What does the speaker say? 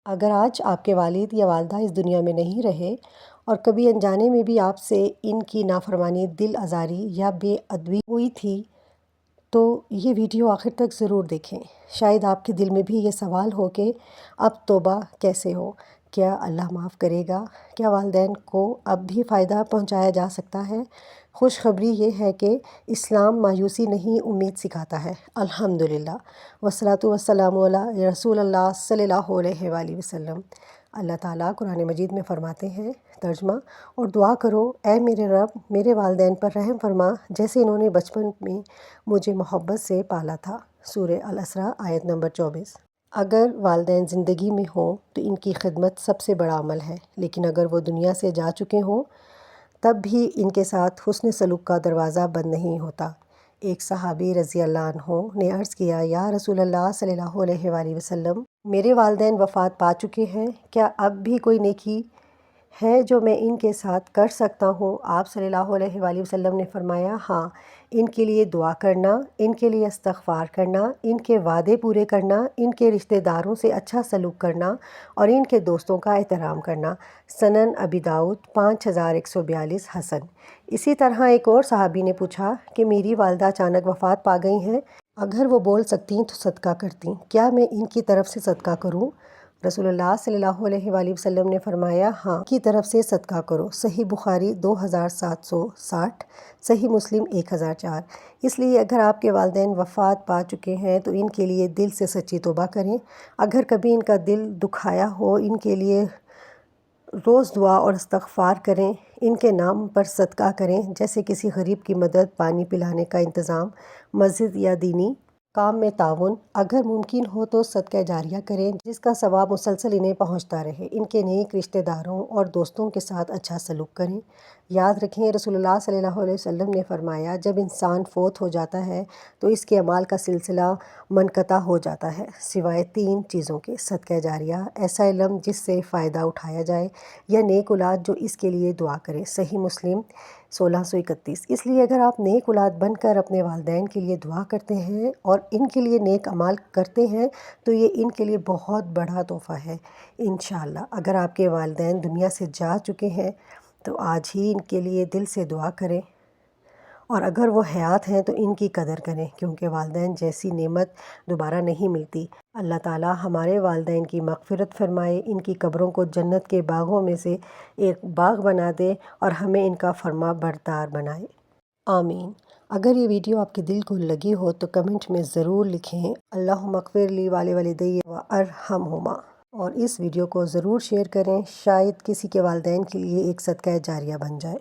اگر آج آپ کے والد یا والدہ اس دنیا میں نہیں رہے اور کبھی انجانے میں بھی آپ سے ان کی نافرمانی، دل آزاری یا بے ادبی ہوئی تھی تو یہ ویڈیو آخر تک ضرور دیکھیں۔ شاید آپ کے دل میں بھی یہ سوال ہو کہ اب توبہ کیسے ہو؟ کیا اللہ معاف کرے گا؟ کیا والدین کو اب بھی فائدہ پہنچایا جا سکتا ہے؟ خوشخبری یہ ہے کہ اسلام مایوسی نہیں، امید سکھاتا ہے۔ الحمدللہ والصلاۃ والسلام علی رسول اللہ صلی اللہ علیہ وآلہ وسلم۔ اللہ تعالیٰ قرآن مجید میں فرماتے ہیں، ترجمہ: اور دعا کرو اے میرے رب، میرے والدین پر رحم فرما جیسے انہوں نے بچپن میں مجھے محبت سے پالا تھا۔ سورہ الاسراء آیت نمبر 24۔ اگر والدین زندگی میں ہوں تو ان کی خدمت سب سے بڑا عمل ہے، لیکن اگر وہ دنیا سے جا چکے ہوں تب بھی ان کے ساتھ حسن سلوک کا دروازہ بند نہیں ہوتا۔ ایک صحابی رضی اللہ عنہ نے عرض کیا، یا رسول اللہ صلی اللہ علیہ وآلہ وسلم، میرے والدین وفات پا چکے ہیں، کیا اب بھی کوئی نیکی ہے جو میں ان کے ساتھ کر سکتا ہوں؟ آپ صلی اللہ علیہ وآلہ وسلم نے فرمایا، ہاں، ان کے لیے دعا کرنا، ان کے لیے استغفار کرنا، ان کے وعدے پورے کرنا، ان کے رشتہ داروں سے اچھا سلوک کرنا اور ان کے دوستوں کا احترام کرنا۔ سنن ابی داؤد 5142 حسن۔ اسی طرح ایک اور صحابی نے پوچھا کہ میری والدہ اچانک وفات پا گئی ہیں، اگر وہ بول سکتیں تو صدقہ کرتیں، کیا میں ان کی طرف سے صدقہ کروں؟ رسول اللہ صلی اللہ علیہ وآلہ وسلم نے فرمایا، ہاں، کی طرف سے صدقہ کرو۔ صحیح بخاری 2760، صحیح مسلم 1004۔ اس لیے اگر آپ کے والدین وفات پا چکے ہیں تو ان کے لیے دل سے سچی توبہ کریں۔ اگر کبھی ان کا دل دکھایا ہو، ان کے لیے روز دعا اور استغفار کریں، ان کے نام پر صدقہ کریں، جیسے کسی غریب کی مدد، پانی پلانے کا انتظام، مسجد یا دینی کام میں تعاون۔ اگر ممکن ہو تو صدقہ جاریہ کریں جس کا ثواب مسلسل انہیں پہنچتا رہے۔ ان کے نیک رشتہ داروں اور دوستوں کے ساتھ اچھا سلوک کریں۔ یاد رکھیں، رسول اللہ صلی اللہ علیہ وسلم نے فرمایا، جب انسان فوت ہو جاتا ہے تو اس کے اعمال کا سلسلہ منقطع ہو جاتا ہے، سوائے 3 چیزوں کے: صدقہ جاریہ، ایسا علم جس سے فائدہ اٹھایا جائے، یا نیک اولاد جو اس کے لیے دعا کرے۔ صحیح مسلم 1631۔ اس لیے اگر آپ نیک اولاد بن کر اپنے والدین کے لیے دعا کرتے ہیں اور ان کے لیے نیک اعمال کرتے ہیں تو یہ ان کے لیے بہت بڑا تحفہ ہے۔ انشاءاللہ اگر آپ کے والدین دنیا سے جا چکے ہیں تو آج ہی ان کے لیے دل سے دعا کریں، اور اگر وہ حیات ہیں تو ان کی قدر کریں، کیونکہ والدین جیسی نعمت دوبارہ نہیں ملتی۔ اللہ تعالیٰ ہمارے والدین کی مغفرت فرمائے، ان کی قبروں کو جنت کے باغوں میں سے ایک باغ بنا دے اور ہمیں ان کا فرما بردار بنائے۔ آمین۔ اگر یہ ویڈیو آپ کے دل کو لگی ہو تو کمنٹ میں ضرور لکھیں، اللہم اغفر لی ولوالدی وارحمہما، اور اس ویڈیو کو ضرور شیئر کریں، شاید کسی کے والدین کے لیے ایک صدقہ جاریہ بن جائے۔